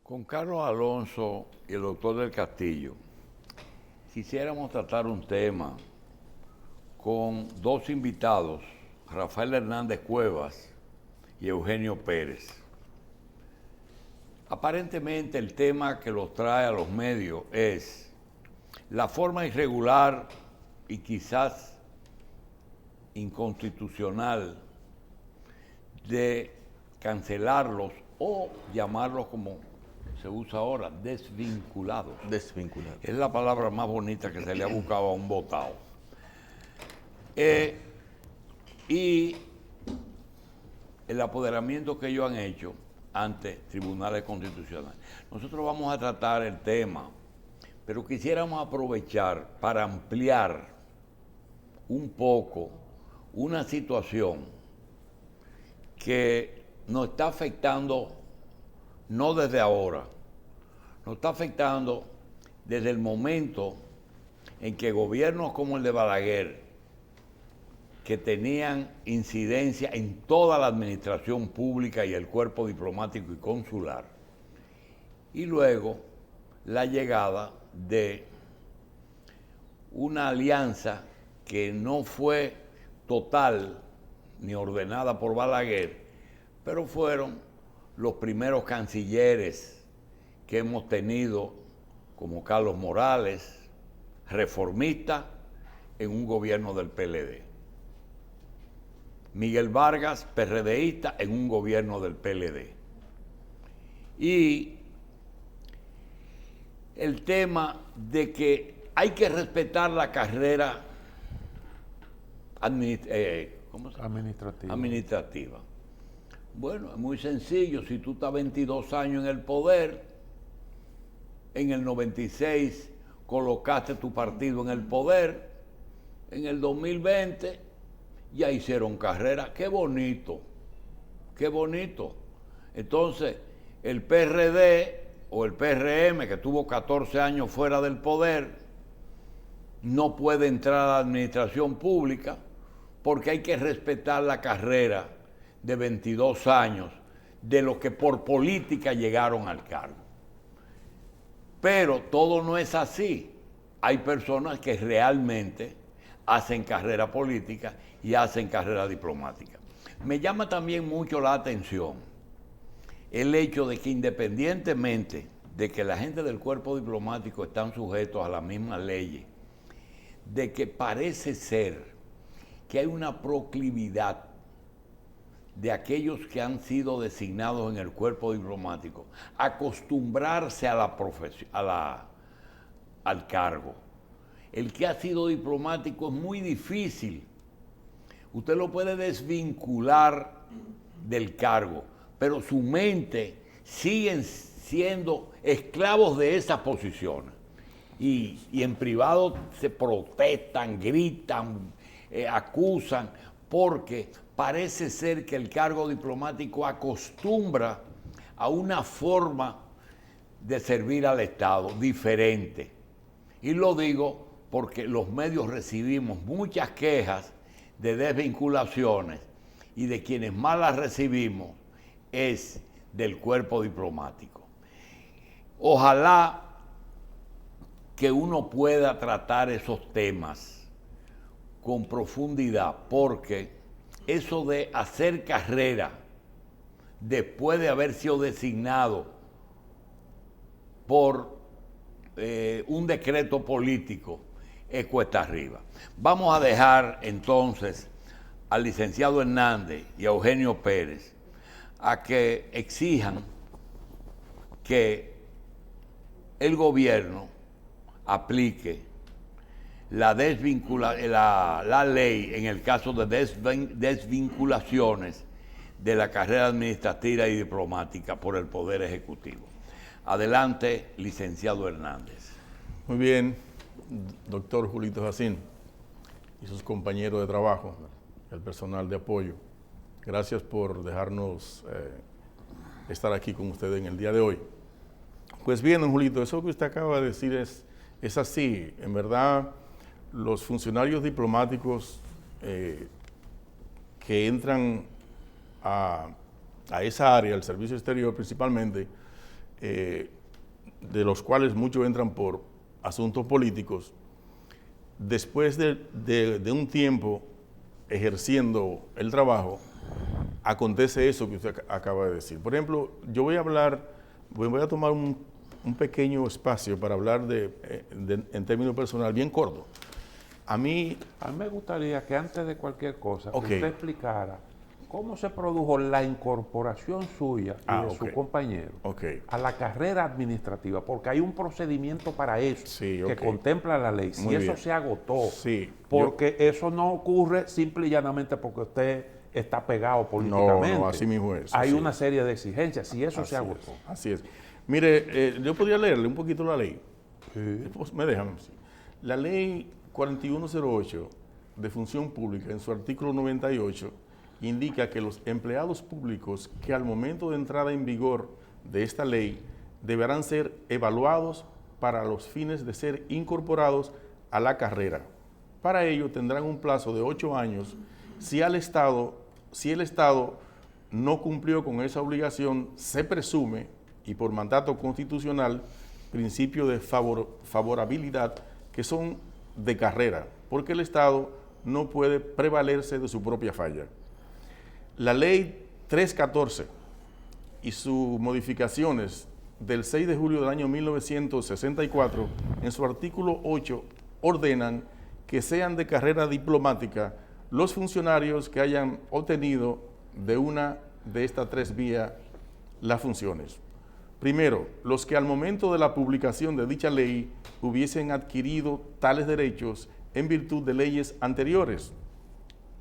Con Carlos Alonso y el doctor del Castillo, quisiéramos tratar un tema con dos invitados, Rafael Hernández Cuevas y Eugenio Pérez. Aparentemente el tema que los trae a los medios es la forma irregular y quizás inconstitucional de cancelarlos o llamarlos como se usa ahora, desvinculados. Desvinculado. Es la palabra más bonita que se le ha buscado a un votado. Y el apoderamiento que ellos han hecho ante tribunales constitucionales. Nosotros vamos a tratar el tema, pero quisiéramos aprovechar para ampliar un poco una situación que nos está afectando no desde ahora, nos está afectando desde el momento en que gobiernos como el de Balaguer, que tenían incidencia en toda la administración pública y el cuerpo diplomático y consular, y luego la llegada de una alianza que no fue total ni ordenada por Balaguer, pero fueron los primeros cancilleres que hemos tenido, como Carlos Morales, reformista en un gobierno del PLD. Miguel Vargas, PRDista en un gobierno del PLD. Y el tema de que hay que respetar la carrera administrativa. Bueno, es muy sencillo. Si tú estás 22 años en el poder, en el 96 colocaste tu partido en el poder, en el 2020 ya hicieron carrera. ¡Qué bonito! ¡Qué bonito! Entonces, el PRD o el PRM, que tuvo 14 años fuera del poder, no puede entrar a la administración pública porque hay que respetar la carrera de 22 años de los que por política llegaron al cargo. Pero todo no es así. Hay personas que realmente hacen carrera política y hacen carrera diplomática. Me llama también mucho la atención el hecho de que independientemente de que la gente del cuerpo diplomático están sujetos a las mismas leyes, de que parece ser que hay una proclividad de aquellos que han sido designados en el cuerpo diplomático acostumbrarse a la profesión, al cargo. El que ha sido diplomático es muy difícil. Usted lo puede desvincular del cargo, pero su mente siguen siendo esclavos de esas posiciones. Y en privado se protestan, gritan, acusan, porque parece ser que el cargo diplomático acostumbra a una forma de servir al Estado diferente. Y lo digo porque los medios recibimos muchas quejas de desvinculaciones y de quienes más las recibimos es del cuerpo diplomático. Ojalá que uno pueda tratar esos temas con profundidad, porque eso de hacer carrera después de haber sido designado por un decreto político es cuesta arriba. Vamos a dejar entonces al licenciado Hernández y a Eugenio Pérez a que exijan que el gobierno aplique la ley en el caso de desvinculaciones de la carrera administrativa y diplomática por el Poder Ejecutivo. Adelante, licenciado Hernández. Muy bien, doctor Julito Jacín y sus compañeros de trabajo, el personal de apoyo. Gracias por dejarnos estar aquí con ustedes en el día de hoy. Pues bien, don Julito, eso que usted acaba de decir es así. En verdad, los funcionarios diplomáticos que entran a esa área, el servicio exterior principalmente, de los cuales muchos entran por asuntos políticos, después de un tiempo ejerciendo el trabajo, acontece eso que usted acaba de decir. Por ejemplo, yo voy a tomar un pequeño espacio para hablar en términos personal, bien corto. A mí me gustaría que antes de cualquier cosa, Ok. usted explicara cómo se produjo la incorporación suya y de su compañero Ok. a la carrera administrativa, porque hay un procedimiento para eso Sí, que ok. contempla la ley. Si Muy eso bien. se agotó, Sí, porque eso no ocurre simple y llanamente porque usted está pegado políticamente. No, así mismo es, Hay sí. una serie de exigencias. Si eso se agotó. Así es. Mire, yo podría leerle un poquito la ley. Pues, me dejan. Sí. La ley 4108 de función pública, en su artículo 98, indica que los empleados públicos que al momento de entrada en vigor de esta ley deberán ser evaluados para los fines de ser incorporados a la carrera. Para ello tendrán un plazo de 8 años si el Estado no cumplió con esa obligación, se presume, y por mandato constitucional, principio de favorabilidad, que son de carrera, porque el Estado no puede prevalerse de su propia falla. La ley 314 y sus modificaciones del 6 de julio del año 1964, en su artículo 8, ordenan que sean de carrera diplomática los funcionarios que hayan obtenido de una de estas tres vías las funciones. Primero, los que al momento de la publicación de dicha ley hubiesen adquirido tales derechos en virtud de leyes anteriores,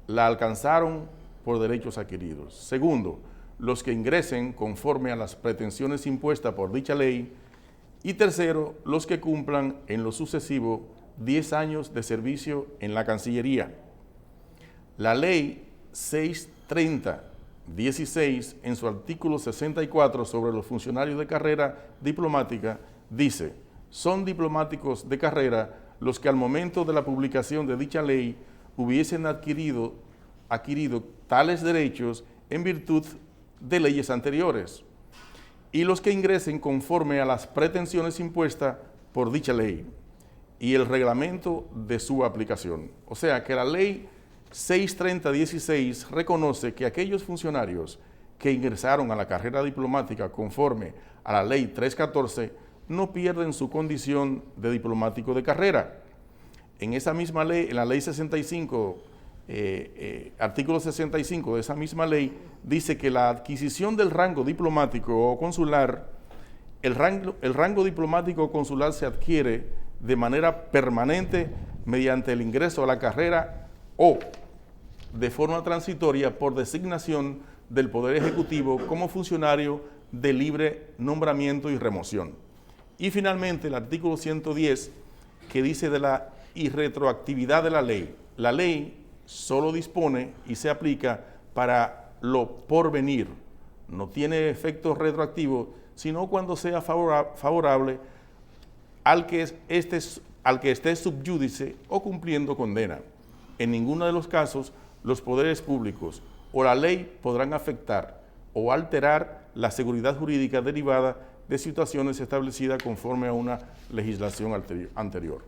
la alcanzaron por derechos adquiridos. Segundo, los que ingresen conforme a las pretensiones impuestas por dicha ley. Y tercero, los que cumplan en lo sucesivo 10 años de servicio en la Cancillería. La ley 630/16, en su artículo 64 sobre los funcionarios de carrera diplomática, dice: son diplomáticos de carrera los que al momento de la publicación de dicha ley hubiesen adquirido tales derechos en virtud de leyes anteriores, y los que ingresen conforme a las pretensiones impuestas por dicha ley y el reglamento de su aplicación. O sea que la ley 630/16 reconoce que aquellos funcionarios que ingresaron a la carrera diplomática conforme a la ley 314 no pierden su condición de diplomático de carrera. En esa misma ley, en la ley 65, artículo 65 de esa misma ley, dice que la adquisición del rango diplomático o consular, el rango diplomático o consular se adquiere de manera permanente mediante el ingreso a la carrera o de forma transitoria por designación del Poder Ejecutivo como funcionario de libre nombramiento y remoción. Y finalmente el artículo 110, que dice de la irretroactividad de la ley. La ley solo dispone y se aplica para lo porvenir, no tiene efectos retroactivos, sino cuando sea favorable al que esté sub judice o cumpliendo condena. En ninguno de los casos los poderes públicos o la ley podrán afectar o alterar la seguridad jurídica derivada de situaciones establecidas conforme a una legislación anterior.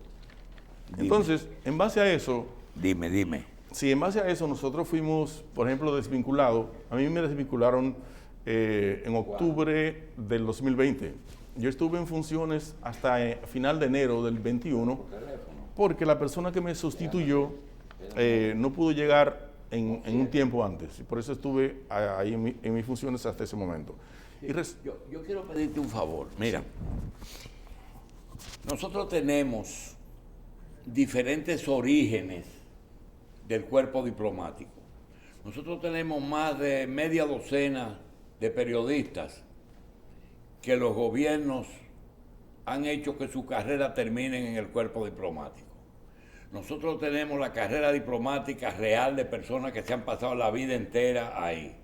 Dime. Entonces, en base a eso, Dime. si en base a eso nosotros fuimos, por ejemplo, desvinculados, a mí me desvincularon en octubre del 2020. Yo estuve en funciones hasta final de enero del 21, porque la persona que me sustituyó no pudo llegar en un tiempo antes. Y por eso estuve ahí en mis funciones hasta ese momento. Yo quiero pedirte un favor. Mira, nosotros tenemos diferentes orígenes del cuerpo diplomático. Nosotros tenemos más de media docena de periodistas que los gobiernos han hecho que su carrera termine en el cuerpo diplomático. Nosotros tenemos la carrera diplomática real de personas que se han pasado la vida entera ahí.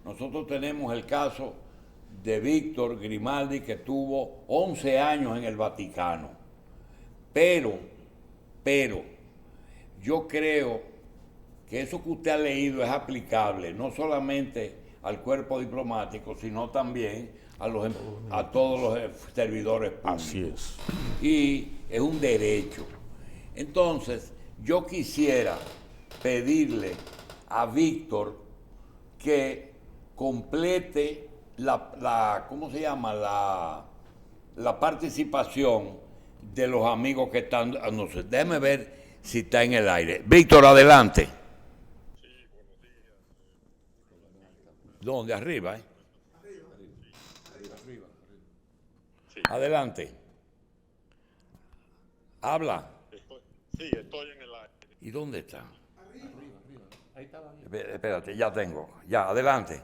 Nosotros tenemos el caso de Víctor Grimaldi, que tuvo 11 años en el Vaticano. Pero, yo creo que eso que usted ha leído es aplicable no solamente al cuerpo diplomático, sino también a todos los servidores públicos. Así es. Y es un derecho. Entonces, yo quisiera pedirle a Víctor que complete ¿cómo se llama? La participación de los amigos que están, no sé, déjeme ver si está en el aire. Víctor, adelante. Sí, buenos días. ¿Dónde? Arriba, ¿eh? Arriba. Sí, Adelante. Habla. estoy en el aire. ¿Y dónde está? Espérate, ya tengo. Ya, adelante.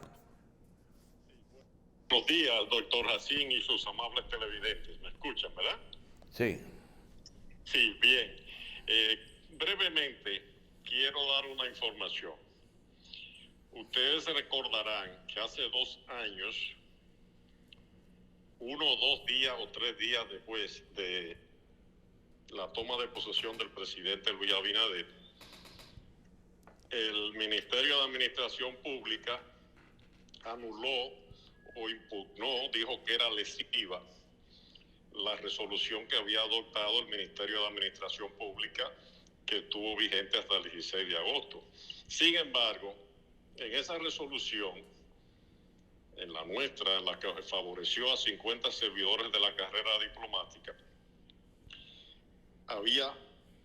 Buenos días, doctor Jacín y sus amables televidentes. ¿Me escuchan, verdad? Sí. Sí, bien. Brevemente, quiero dar una información. Ustedes se recordarán que hace 2 años, 1 o 2 días o 3 días después de la toma de posesión del presidente Luis Abinader, el Ministerio de Administración Pública anuló o impugnó, dijo que era lesiva la resolución que había adoptado el Ministerio de Administración Pública, que estuvo vigente hasta el 16 de agosto. Sin embargo, en esa resolución, en la nuestra, en la que favoreció a 50 servidores de la carrera diplomática, había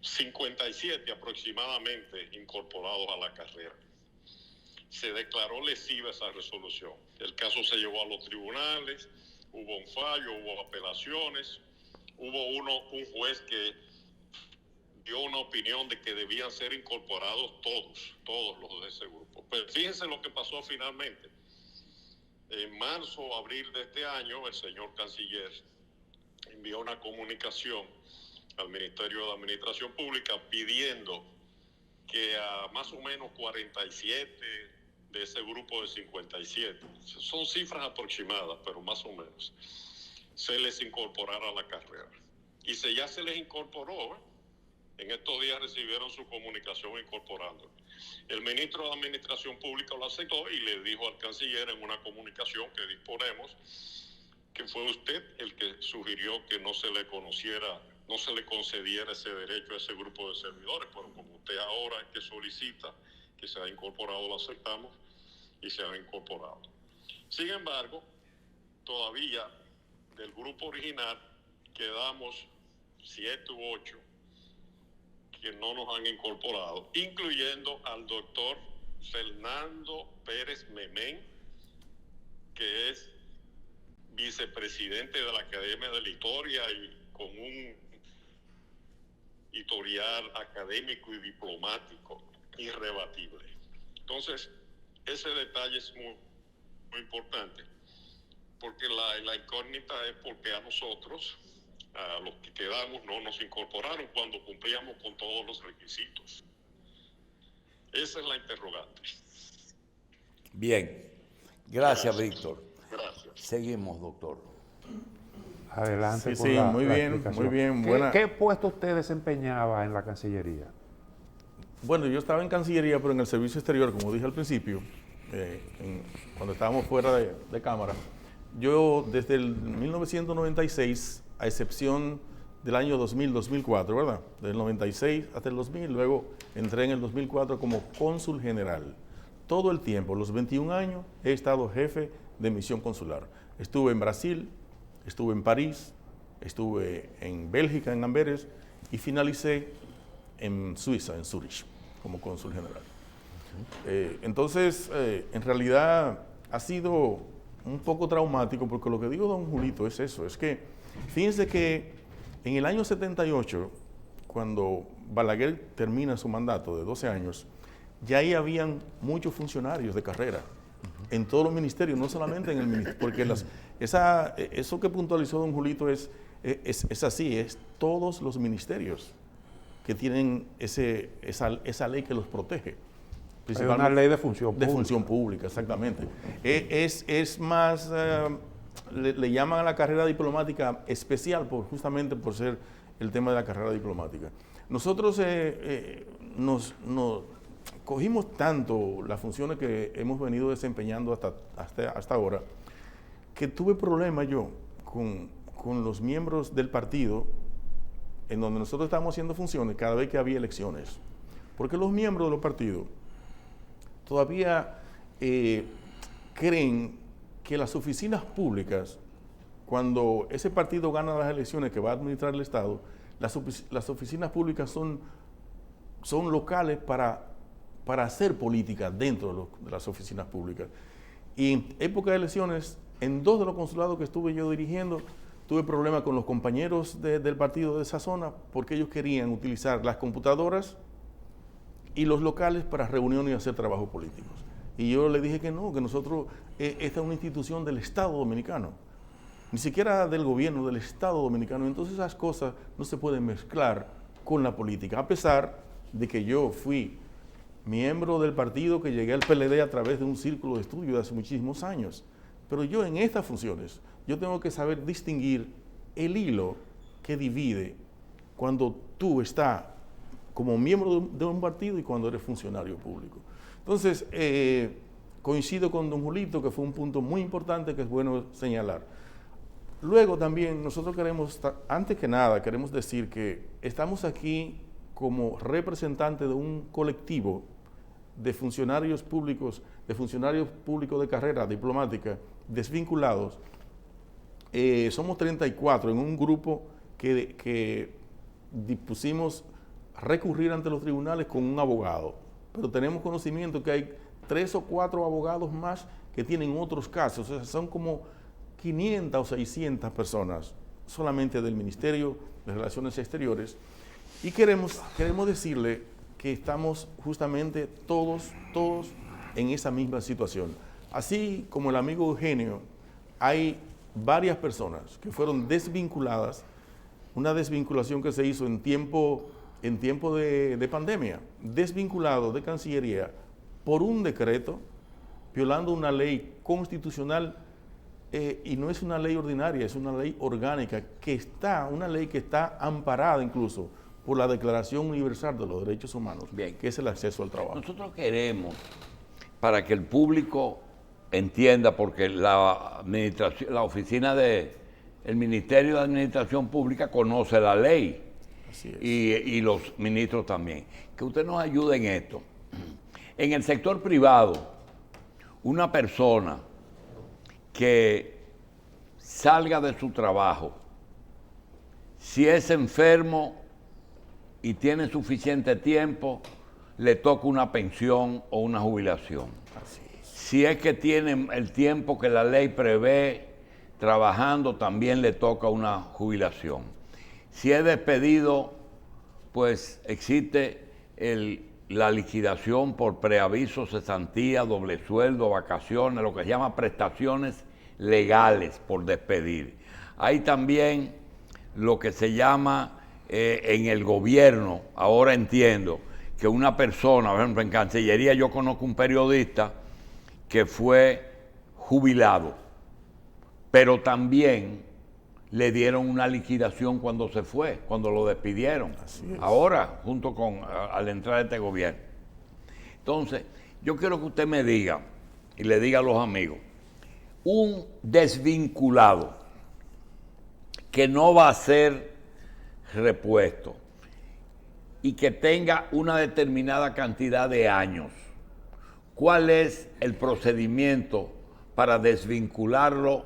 57 aproximadamente incorporados a la carrera. Se declaró lesiva esa resolución. El caso se llevó a los tribunales, hubo un fallo, hubo apelaciones, hubo un juez que dio una opinión de que debían ser incorporados todos los de ese grupo. Pero fíjense lo que pasó finalmente. En marzo o abril de este año, el señor canciller envió una comunicación al Ministerio de Administración Pública pidiendo que a más o menos 47 de ese grupo de 57, son cifras aproximadas, pero más o menos, se les incorporara a la carrera. Y ya se les incorporó, en estos días recibieron su comunicación incorporando. El ministro de Administración Pública lo aceptó y le dijo al canciller en una comunicación que disponemos que fue usted el que sugirió que no se le concediera ese derecho a ese grupo de servidores, pero como usted ahora es que solicita que se ha incorporado, lo aceptamos y se han incorporado. Sin embargo, todavía del grupo original quedamos 7 u 8 que no nos han incorporado, incluyendo al doctor Fernando Pérez Memén, que es vicepresidente de la Academia de la Historia y con un historial académico y diplomático irrebatible. Entonces, ese detalle es muy importante, porque la incógnita es porque a nosotros, a los que quedamos, no nos incorporaron cuando cumplíamos con todos los requisitos. Esa es la interrogante. Bien. Gracias, Víctor. Gracias. Seguimos, doctor. Adelante. Sí, muy bien. ¿Qué puesto usted desempeñaba en la Cancillería? Bueno, yo estaba en Cancillería, pero en el servicio exterior, como dije al principio, cuando estábamos fuera de cámara. Yo desde el 1996, a excepción del año 2000-2004, ¿verdad? Del 96 hasta el 2000, luego entré en el 2004 como cónsul general. Todo el tiempo, los 21 años, he estado jefe de misión consular. Estuve en Brasil, estuve en París, estuve en Bélgica, en Amberes, y finalicé en Suiza, en Zurich, como cónsul general. Entonces, en realidad ha sido un poco traumático, porque lo que digo, don Julito, es eso, es que fíjense que en el año 78, cuando Balaguer termina su mandato de 12 años, ya ahí habían muchos funcionarios de carrera en todos los ministerios, no solamente en el ministerio, porque eso que puntualizó don Julito es así, es todos los ministerios que tienen esa ley que los protege. Hay una ley de función pública. De función pública, exactamente. Es más, le llaman a la carrera diplomática especial, justamente por ser el tema de la carrera diplomática. Nosotros cogimos tanto las funciones que hemos venido desempeñando hasta ahora, que tuve problemas yo con los miembros del partido en donde nosotros estábamos haciendo funciones cada vez que había elecciones. Porque los miembros de los partidos todavía creen que las oficinas públicas, cuando ese partido gana las elecciones que va a administrar el Estado, las oficinas públicas son locales para hacer política dentro de las oficinas públicas. Y en época de elecciones, en 2 de los consulados que estuve yo dirigiendo, tuve problemas con los compañeros del partido de esa zona porque ellos querían utilizar las computadoras y los locales para reuniones y hacer trabajos políticos. Y yo le dije que no, que nosotros, esta es una institución del Estado Dominicano, ni siquiera del gobierno, del Estado Dominicano. Entonces esas cosas no se pueden mezclar con la política, a pesar de que yo fui miembro del partido que llegué al PLD a través de un círculo de estudio de hace muchísimos años. Pero yo en estas funciones, yo tengo que saber distinguir el hilo que divide cuando tú estás como miembro de un partido y cuando eres funcionario público. Entonces, coincido con don Julito, que fue un punto muy importante que es bueno señalar. Luego también nosotros queremos, antes que nada, queremos decir que estamos aquí como representantes de un colectivo de funcionarios públicos de carrera diplomática desvinculados. Somos 34 en un grupo que dispusimos recurrir ante los tribunales con un abogado, pero tenemos conocimiento que hay 3 o 4 abogados más que tienen otros casos. O sea, son como 500 o 600 personas solamente del Ministerio de Relaciones Exteriores, y queremos decirle que estamos justamente todos en esa misma situación. Así como el amigo Eugenio, hay varias personas que fueron desvinculadas, una desvinculación que se hizo en tiempo de pandemia, desvinculados de Cancillería por un decreto, violando una ley constitucional, y no es una ley ordinaria, es una ley orgánica, una ley que está amparada incluso por la Declaración Universal de los Derechos Humanos, bien, que es el acceso al trabajo. Nosotros queremos, para que el público entienda, porque la oficina del Ministerio de Administración Pública conoce la ley, Así es. y los ministros también, que usted nos ayude en esto. En el sector privado, una persona que salga de su trabajo, si es enfermo y tiene suficiente tiempo, le toca una pensión o una jubilación. Así es. Si es que tiene el tiempo que la ley prevé trabajando, también le toca una jubilación. Si es despedido, pues existe la liquidación por preaviso, cesantía, doble sueldo, vacaciones, lo que se llama prestaciones legales por despedir. Hay también lo que se llama en el gobierno, ahora entiendo, que una persona, por ejemplo, en Cancillería yo conozco un periodista que fue jubilado, pero también le dieron una liquidación cuando se fue, cuando lo despidieron. Ahora, junto al entrar este gobierno. Entonces, yo quiero que usted me diga, y le diga a los amigos, un desvinculado que no va a ser repuesto y que tenga una determinada cantidad de años, ¿cuál es el procedimiento para desvincularlo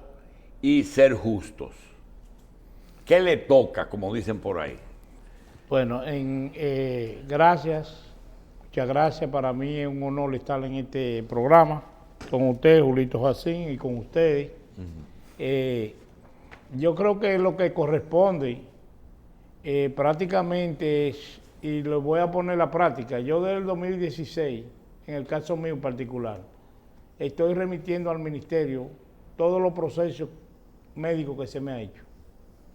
y ser justos? ¿Qué le toca, como dicen por ahí? Bueno, gracias, muchas gracias. Para mí es un honor estar en este programa con usted, Julito Jacín, y con ustedes. Yo creo que lo que corresponde prácticamente es, y lo voy a poner a la práctica, yo desde el 2016, en el caso mío en particular, estoy remitiendo al ministerio todos los procesos médicos que se me ha hecho.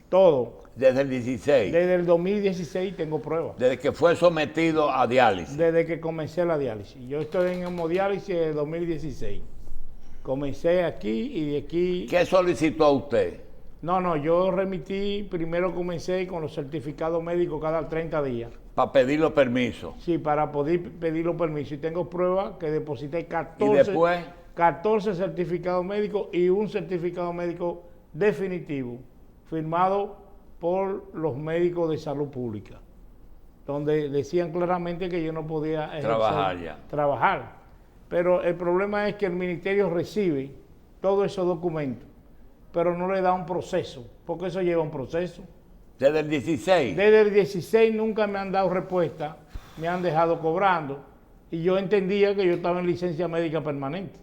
Todo. Desde el 16. Desde el 2016 tengo pruebas. Desde que fue sometido a diálisis. Desde que comencé la diálisis. Yo estoy en hemodiálisis desde el 2016. Comencé aquí y de aquí... ¿Qué solicitó usted? No, yo remití, primero comencé con los certificados médicos cada 30 días. Para pedir los permisos. Sí, para poder pedir los permisos. Y tengo pruebas que deposité Y 14, después, 14 certificados médicos y un certificado médico definitivo, firmado por los médicos de salud pública, donde decían claramente que yo no podía ejercer, trabajar. Pero el problema es que el ministerio recibe todos esos documentos, pero no le da un proceso, porque eso lleva un proceso. desde el 16. Desde el 16 nunca me han dado respuesta, me han dejado cobrando, y yo entendía que yo estaba en licencia médica permanente.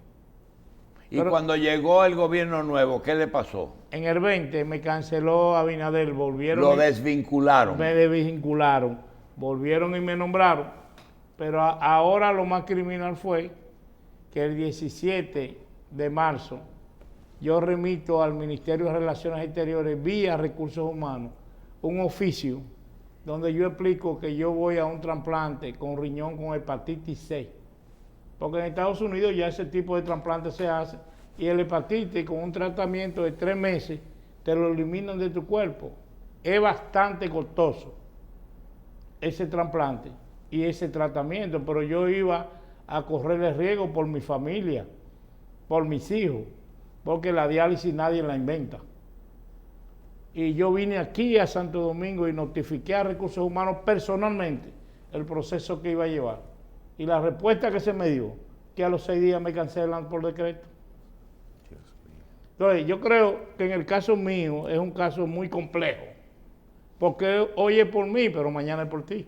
Y cuando llegó el gobierno nuevo, ¿qué le pasó? En el 20 me canceló Abinader, volvieron. Lo desvincularon. Me desvincularon, volvieron y me nombraron. Pero ahora lo más criminal fue que el 17 de marzo yo remito al Ministerio de Relaciones Exteriores vía Recursos Humanos un oficio donde yo explico que yo voy a un trasplante con riñón con hepatitis C. Porque en Estados Unidos ya ese tipo de trasplante se hace y el hepatitis con un tratamiento de 3 meses te lo eliminan de tu cuerpo. Es bastante costoso ese trasplante y ese tratamiento, pero yo iba a correr el riesgo por mi familia, por mis hijos, porque la diálisis nadie la inventa. Y yo vine aquí a Santo Domingo y notifiqué a Recursos Humanos personalmente el proceso que iba a llevar. Y la respuesta que se me dio, que a los 6 días me cancelan por decreto. Entonces, yo creo que en el caso mío es un caso muy complejo, porque hoy es por mí, pero mañana es por ti.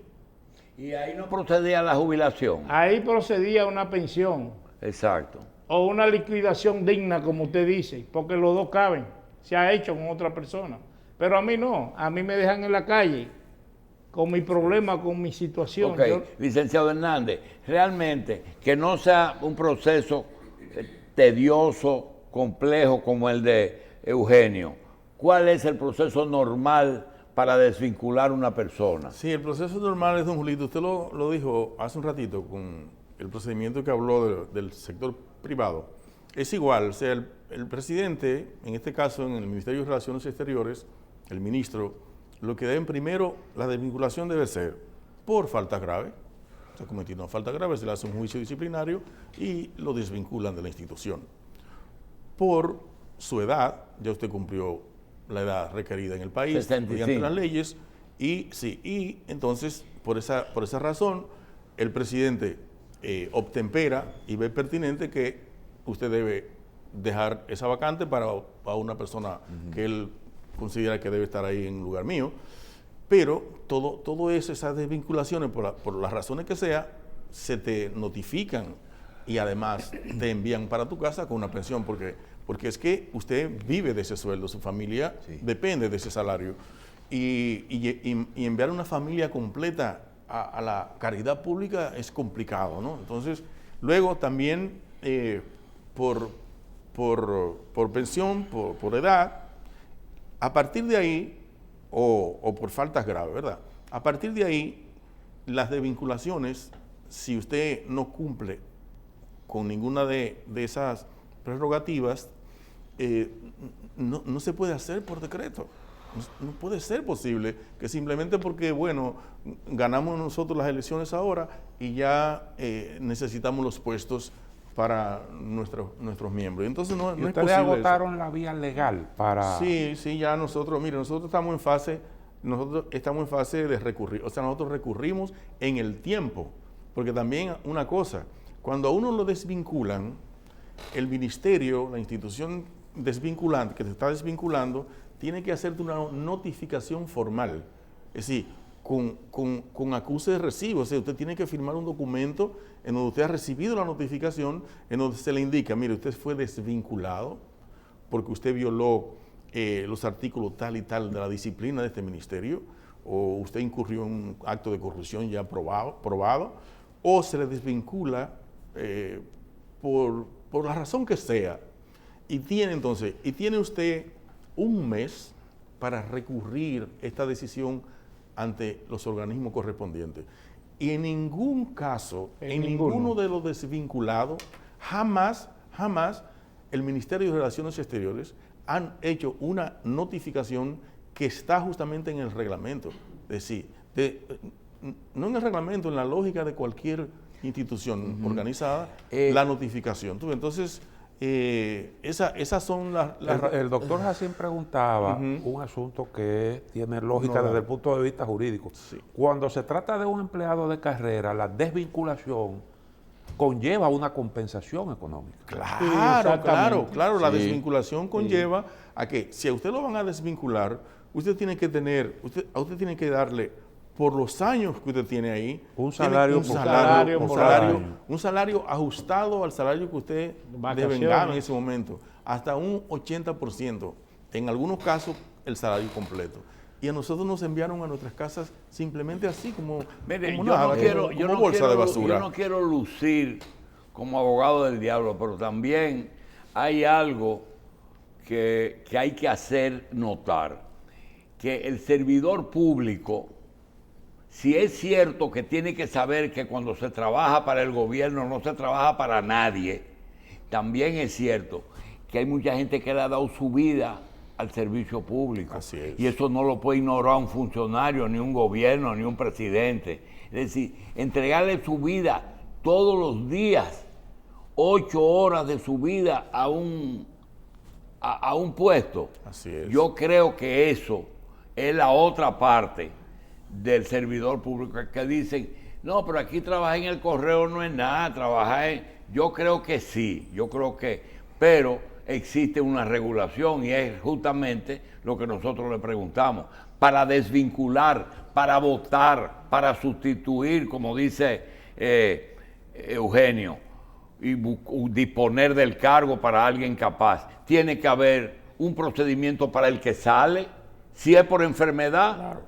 Y ahí no procedía la jubilación. Ahí procedía una pensión. Exacto. O una liquidación digna, como usted dice, porque los dos caben. Se ha hecho con otra persona. Pero a mí no, a mí me dejan en la calle con mi problema, con mi situación. Ok, licenciado Hernández, realmente que no sea un proceso tedioso, complejo como el de Eugenio. ¿Cuál es el proceso normal para desvincular a una persona? Sí, el proceso normal es, don Julito, usted lo dijo hace un ratito con el procedimiento que habló del sector privado. Es igual, o sea, el presidente, en este caso en el Ministerio de Relaciones Exteriores, el ministro, lo que deben primero, la desvinculación debe ser por faltas graves. O sea, cometiendo una falta grave, se le hace un juicio disciplinario y lo desvinculan de la institución. Por su edad, ya usted cumplió la edad requerida en el país, 65. mediante las leyes, y entonces, por esa razón, el presidente obtempera y ve pertinente que usted debe dejar esa vacante para una persona que él considera que debe estar ahí en lugar mío, pero todo eso, esas desvinculaciones, por las razones que sea, se te notifican y además te envían para tu casa con una pensión, porque es que usted vive de ese sueldo, su familia depende de ese salario, y enviar una familia completa a la caridad pública es complicado, ¿no? Entonces, luego también por pensión, por edad, a partir de ahí, o por faltas graves, ¿verdad? A partir de ahí, las desvinculaciones, si usted no cumple con ninguna de esas prerrogativas, no se puede hacer por decreto. No puede ser posible que simplemente porque, bueno, ganamos nosotros las elecciones ahora y ya necesitamos los puestos para nuestros miembros. Entonces no es posible. ¿Ustedes agotaron la vía legal para...? Sí, ya nosotros estamos en fase de recurrir. O sea, nosotros recurrimos en el tiempo. Porque también una cosa, cuando a uno lo desvinculan, el ministerio, la institución desvinculante que te está desvinculando, tiene que hacerte una notificación formal. Es decir, con acuse de recibo. O sea, usted tiene que firmar un documento en donde usted ha recibido la notificación, en donde se le indica, mire, usted fue desvinculado porque usted violó los artículos tal y tal de la disciplina de este ministerio, o usted incurrió en un acto de corrupción ya probado, o se le desvincula por la razón que sea. Y tiene usted un mes para recurrir esta decisión ante los organismos correspondientes. Y en ningún caso, en ninguno de los desvinculados, jamás el Ministerio de Relaciones Exteriores han hecho una notificación que está justamente en el reglamento. Es decir, no en el reglamento, en la lógica de cualquier institución organizada, la notificación. Entonces, esas son las... El doctor Jacín preguntaba un asunto que tiene lógica desde el punto de vista jurídico. Sí. Cuando se trata de un empleado de carrera, la desvinculación conlleva una compensación económica. Claro. La desvinculación conlleva a que si a usted lo van a desvincular, usted tiene que darle por los años que usted tiene ahí, un salario ajustado al salario que usted devenga en ese momento, hasta un 80%, en algunos casos el salario completo. Y a nosotros nos enviaron a nuestras casas simplemente así, como bolsa de basura. Yo no quiero lucir como abogado del diablo, pero también hay algo que hay que hacer notar, que el servidor público, si es cierto que tiene que saber que cuando se trabaja para el gobierno no se trabaja para nadie, también es cierto que hay mucha gente que le ha dado su vida al servicio público. Así es. Y eso no lo puede ignorar un funcionario, ni un gobierno, ni un presidente. Es decir, entregarle su vida todos los días, 8 horas de su vida a un puesto. Así es. Yo creo que eso es la otra parte del servidor público, que dicen, no, pero aquí trabajar en el correo no es nada, trabajar en... Yo creo que sí, pero existe una regulación y es justamente lo que nosotros le preguntamos, para desvincular, para votar, para sustituir, como dice Eugenio, y disponer del cargo para alguien capaz. Tiene que haber un procedimiento para el que sale, si es por enfermedad,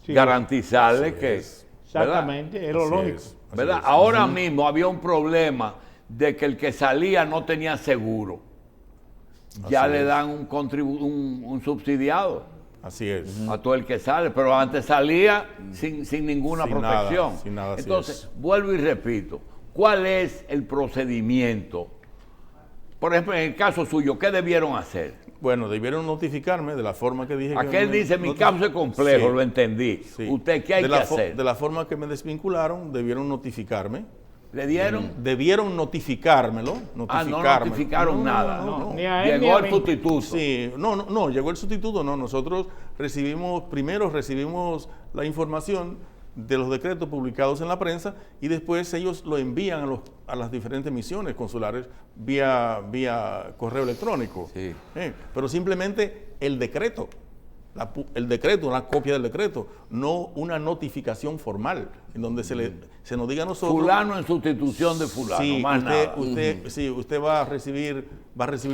garantizarle que... Exactamente, es lo lógico. ¿Verdad? Ahora mismo había un problema de que el que salía no tenía seguro. Ya le dan un subsidiado. Así es. A todo el que sale, pero antes salía sin ninguna protección. Sin nada, entonces, vuelvo y repito, ¿cuál es el procedimiento? Por ejemplo, en el caso suyo, ¿qué debieron hacer? Bueno, debieron notificarme de la forma que dije. Aquel dice, mi caso es complejo, lo entendí. Sí. ¿Usted qué hay que hacer? De la forma que me desvincularon, debieron notificarme. ¿Le dieron? Debieron notificármelo. No notificaron nada. No. Ni a él, llegó ni a el mí. sustituto. Sí, no, llegó el sustituto, no. Nosotros primero recibimos la información de los decretos publicados en la prensa y después ellos lo envían a las diferentes misiones consulares vía correo electrónico. Sí. Pero simplemente el decreto, una copia del decreto, no una notificación formal en donde se nos diga a nosotros... Fulano en sustitución de fulano, sí, más nada. Usted va a recibir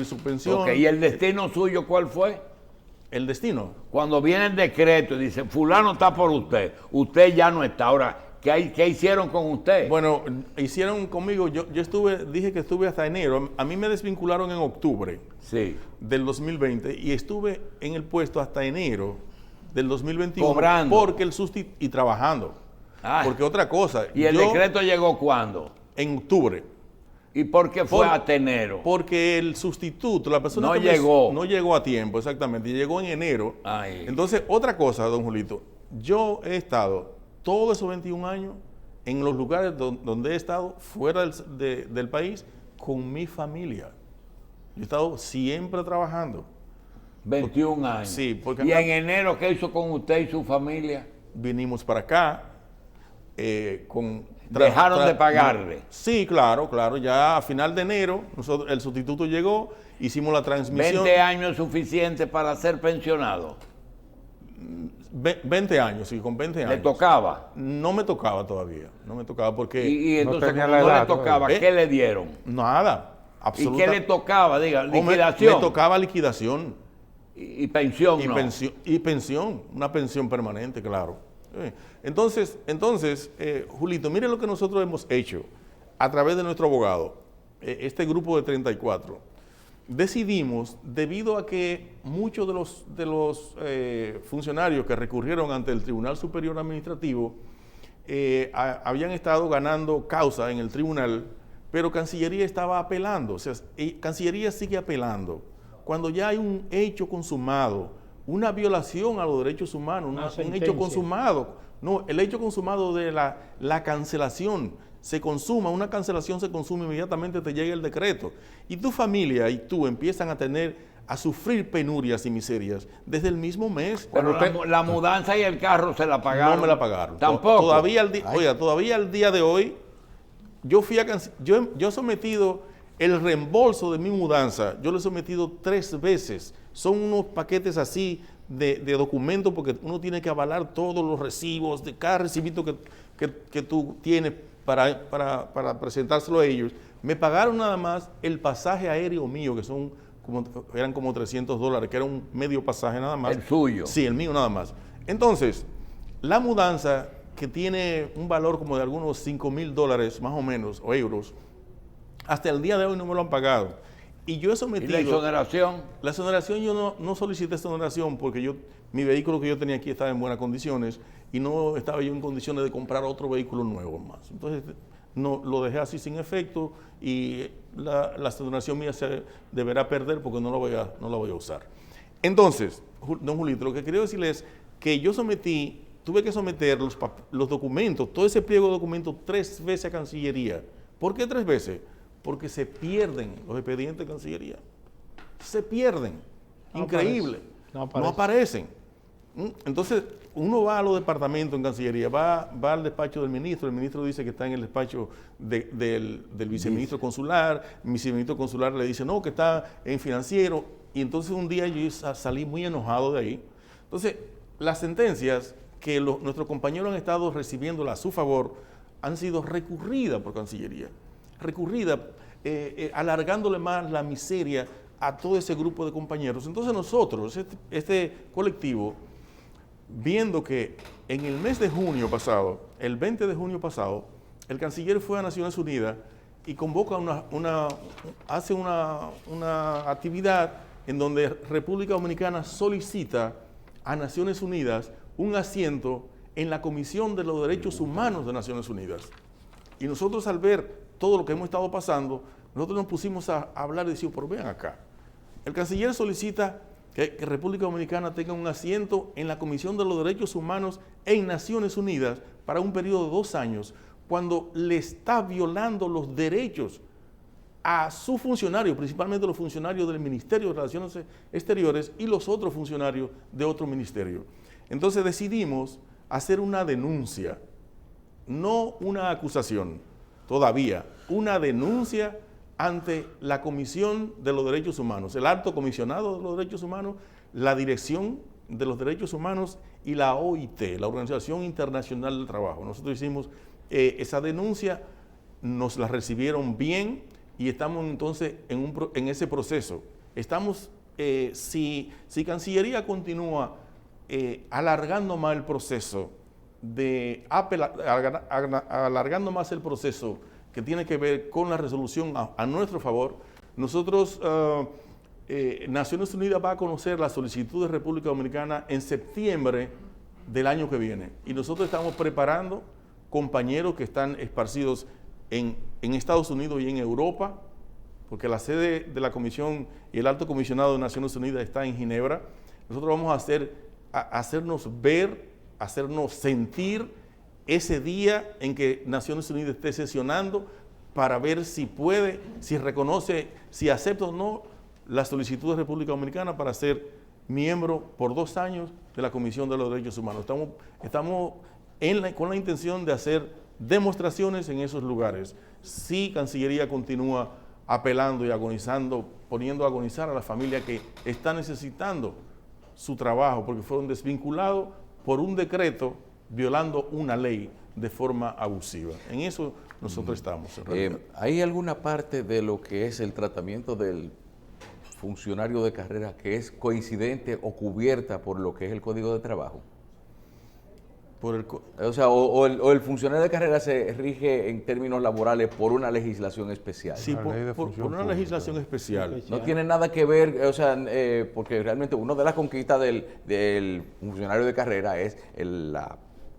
su pensión. Okay, ¿y el destino suyo cuál fue? El destino. Cuando viene el decreto y dice, fulano está por usted ya no está. Ahora, ¿qué hicieron con usted? Bueno, hicieron conmigo, dije que estuve hasta enero. A mí me desvincularon en octubre del 2020 y estuve en el puesto hasta enero del 2021. Cobrando. Porque y trabajando. Porque otra cosa. ¿Y el decreto llegó cuándo? En octubre. ¿Y por qué fue hasta enero? Porque el sustituto, la persona no llegó. No llegó a tiempo, exactamente. Llegó en enero. Entonces, otra cosa, don Julito. Yo he estado todos esos 21 años en los lugares donde he estado fuera del país con mi familia. Yo he estado siempre trabajando. 21 años. Sí. Porque ¿Y en enero qué hizo con usted y su familia? Vinimos para acá ¿Dejaron de pagarle? Sí, claro. Ya a final de enero el sustituto llegó, hicimos la transmisión. ¿20 años es suficiente para ser pensionado? 20 años, sí, con 20 años. ¿Le tocaba? No me tocaba todavía, no me tocaba porque... Y entonces, no como no le tocaba, ¿qué le dieron? Nada, absolutamente. ¿Y qué le tocaba? Diga, liquidación. Me tocaba liquidación. ¿Y pensión no? Y pensión, una pensión permanente, claro. Entonces, Julito, mire lo que nosotros hemos hecho a través de nuestro abogado, este grupo de 34. Decidimos, debido a que muchos de los funcionarios que recurrieron ante el Tribunal Superior Administrativo habían estado ganando causa en el tribunal, pero Cancillería estaba apelando. O sea, Cancillería sigue apelando. Cuando ya hay un hecho consumado, una violación a los derechos humanos, un hecho sentencia. consumado. No, el hecho consumado de la cancelación se consuma, una cancelación se consume inmediatamente, te llega el decreto. Y tu familia y tú empiezan a sufrir penurias y miserias desde el mismo mes. Pero la mudanza y el carro se la pagaron. No me la pagaron. Tampoco. Todavía al día de hoy, yo he sometido el reembolso de mi mudanza, yo lo he sometido 3 veces. Son unos paquetes así de documentos, porque uno tiene que avalar todos los recibos de cada recibito que tú tienes para presentárselo a ellos. Me pagaron nada más el pasaje aéreo mío, que eran como $300, que era un medio pasaje nada más. El suyo. Sí, el mío nada más. Entonces, la mudanza, que tiene un valor como de algunos $5,000 más o menos, o euros, hasta el día de hoy no me lo han pagado. Y yo he sometido... ¿Y la exoneración? La exoneración, yo no solicité exoneración porque mi vehículo que yo tenía aquí estaba en buenas condiciones y no estaba yo en condiciones de comprar otro vehículo nuevo más. Entonces, no, lo dejé así sin efecto y la exoneración mía se deberá perder porque no la voy a usar. Entonces, don Julito, lo que quería decirles es que yo tuve que someter los documentos, todo ese pliego de documentos 3 veces a Cancillería. ¿Por qué 3 veces? Porque se pierden los expedientes de Cancillería. Se pierden. No Increíble. aparecen. No aparecen. Entonces, uno va a los departamentos en Cancillería, va al despacho del ministro, el ministro dice que está en el despacho del viceministro consular, el viceministro consular le dice, no, que está en financiero, y entonces un día yo salí muy enojado de ahí. Entonces, las sentencias que nuestros compañeros han estado recibiéndolas a su favor han sido recurridas por Cancillería, alargándole más la miseria a todo ese grupo de compañeros. Entonces nosotros, este colectivo, viendo que en el mes de junio pasado, el 20 de junio pasado, el canciller fue a Naciones Unidas y convoca hace una actividad en donde República Dominicana solicita a Naciones Unidas un asiento en la Comisión de los Derechos Humanos de Naciones Unidas. Y nosotros, al ver todo lo que hemos estado pasando, nosotros nos pusimos a hablar y decimos, pero vean acá, el canciller solicita que República Dominicana tenga un asiento en la Comisión de los Derechos Humanos en Naciones Unidas para un periodo de 2 años, cuando le está violando los derechos a sus funcionarios, principalmente los funcionarios del Ministerio de Relaciones Exteriores y los otros funcionarios de otro ministerio. Entonces decidimos hacer una denuncia, no una acusación, todavía, una denuncia ante la Comisión de los Derechos Humanos, el Alto Comisionado de los Derechos Humanos, la Dirección de los Derechos Humanos y la OIT, la Organización Internacional del Trabajo. Nosotros hicimos esa denuncia, nos la recibieron bien y estamos entonces en ese proceso. Estamos, si Cancillería continúa alargando más el proceso, alargando más el proceso que tiene que ver con la resolución a nuestro favor, nosotros, Naciones Unidas va a conocer la solicitud de República Dominicana en septiembre del año que viene. Y nosotros estamos preparando compañeros que están esparcidos en Estados Unidos y en Europa, porque la sede de la Comisión y el Alto Comisionado de Naciones Unidas está en Ginebra. Nosotros vamos a hacernos ver, hacernos sentir ese día en que Naciones Unidas esté sesionando para ver si puede, si reconoce, si acepta o no la solicitud de República Dominicana para ser miembro por 2 años de la Comisión de los Derechos Humanos. Estamos con la intención de hacer demostraciones en esos lugares. Si Cancillería continúa apelando y agonizando, poniendo a agonizar a la familia que está necesitando su trabajo porque fueron desvinculados por un decreto violando una ley de forma abusiva. En eso nosotros estamos. ¿Hay alguna parte de lo que es el tratamiento del funcionario de carrera que es coincidente o cubierta por lo que es el Código de Trabajo? O el funcionario de carrera se rige en términos laborales por una legislación especial. Sí, por una legislación especial. No tiene nada que ver, porque realmente una de las conquistas del funcionario de carrera es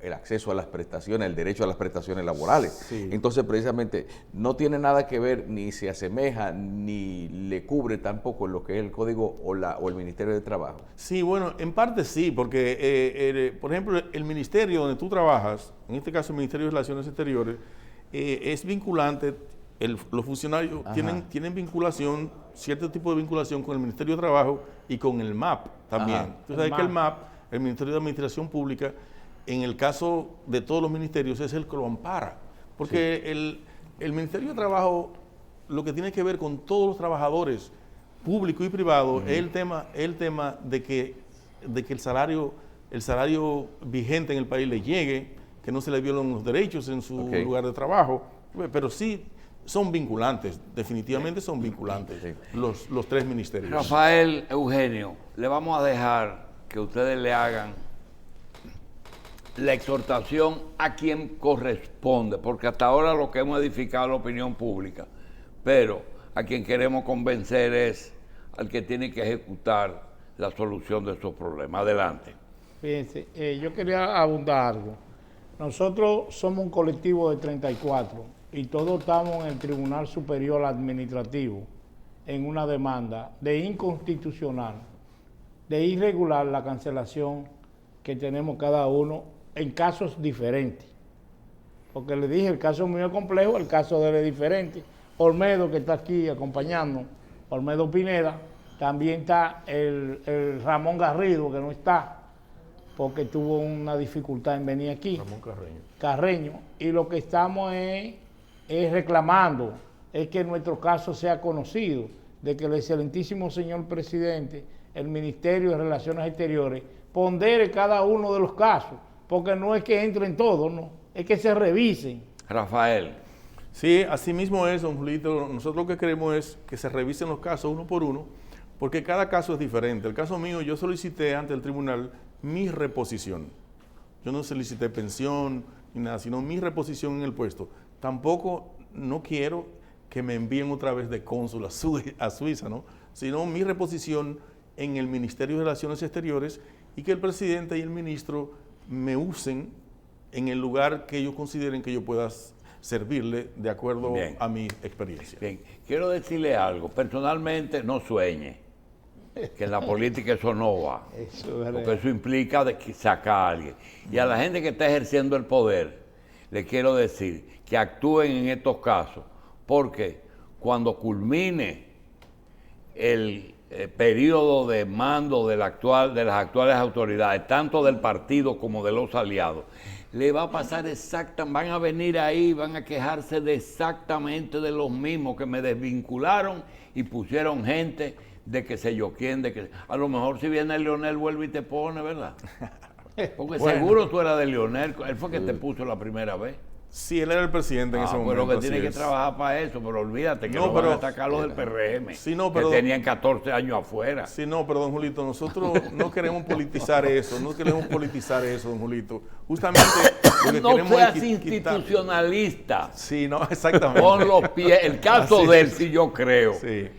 el acceso a las prestaciones, el derecho a las prestaciones laborales. Sí. Entonces, precisamente, no tiene nada que ver, ni se asemeja, ni le cubre tampoco lo que es el Código o el Ministerio de Trabajo. Sí, bueno, en parte sí, porque, por ejemplo, el ministerio donde tú trabajas, en este caso el Ministerio de Relaciones Exteriores, es vinculante, los funcionarios tienen vinculación, cierto tipo de vinculación con el Ministerio de Trabajo y con el MAP también. Ajá. Tú sabes que el MAP, el Ministerio de Administración Pública, en el caso de todos los ministerios, es el que lo ampara. Porque el Ministerio de Trabajo, lo que tiene que ver con todos los trabajadores, público y privado, es el tema de que el salario vigente en el país le llegue, que no se le violen los derechos en su lugar de trabajo, pero sí son vinculantes, definitivamente son vinculantes los tres ministerios. Rafael, Eugenio, le vamos a dejar que ustedes le hagan la exhortación a quien corresponde, porque hasta ahora lo que hemos edificado es la opinión pública, pero a quien queremos convencer es al que tiene que ejecutar la solución de esos problemas. Adelante. Fíjense, yo quería abundar algo. Nosotros somos un colectivo de 34 y todos estamos en el Tribunal Superior Administrativo en una demanda de inconstitucional, de irregular la cancelación que tenemos cada uno en casos diferentes. Porque le dije, el caso mío es complejo, el caso de él es diferente. Olmedo, que está aquí acompañando, Olmedo Pineda, también está el Ramón Garrido, que no está, porque tuvo una dificultad en venir aquí. Ramón Carreño. Y lo que estamos es reclamando, es que nuestro caso sea conocido, de que el excelentísimo señor presidente, el Ministerio de Relaciones Exteriores, pondere cada uno de los casos, porque no es que entren todos, no, es que se revisen. Rafael. Sí, así mismo es, don Julito. Nosotros lo que queremos es que se revisen los casos uno por uno, porque cada caso es diferente. El caso mío, yo solicité ante el tribunal mi reposición. Yo no solicité pensión ni nada, sino mi reposición en el puesto. Tampoco no quiero que me envíen otra vez de cónsul a Suiza, ¿no? Sino mi reposición en el Ministerio de Relaciones Exteriores y que el presidente y el ministro me usen en el lugar que ellos consideren que yo pueda servirle de acuerdo a mi experiencia. Bien, quiero decirle algo. Personalmente, no sueñe que en la política eso no va. Porque eso implica de que sacar a alguien. Y a la gente que está ejerciendo el poder, le quiero decir que actúen en estos casos, porque cuando culmine el periodo de mando de las actuales autoridades, tanto del partido como de los aliados, le va a pasar van a venir ahí, van a quejarse de exactamente de los mismos que me desvincularon y pusieron gente de que sé yo quién, de que a lo mejor si viene Leonel vuelve y te pone, ¿verdad? Porque Bueno, seguro tú eras de Leonel, él fue que te puso la primera vez. Sí, él era el presidente en ese momento. Pero que así tiene que es. trabajar para eso, pero olvídate que No, no van a pero- atacar los del PRM, Sí, no, que pero- tenían 14 años afuera. Sí, no, pero don Julito, nosotros no queremos politizar eso, don Julito. Justamente lo que No queremos seas es institucionalista. Sí, no, exactamente. Pon los pies. El caso Así de él es. sí yo creo. Sí.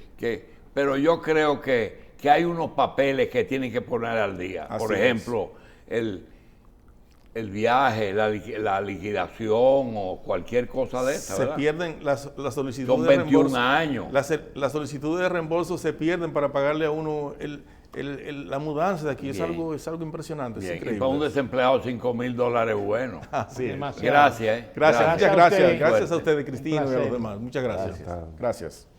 Pero yo creo que hay unos papeles que tienen que poner al día. Así Por es. ejemplo, el viaje, la liquidación o cualquier cosa de esa, Se ¿verdad? pierden las solicitudes Son de 21 reembolso. años. Las solicitudes de reembolso se pierden para pagarle a uno la mudanza de aquí. Es Bien. algo impresionante, Bien, es y increíble. para un desempleado $5,000 bueno. Así es. Demasiado. Gracias. Gracias, muchas Gracias a gracias. ustedes. Gracias a Suerte. ustedes, Cristina, y a los placer. demás. Muchas gracias. Gracias.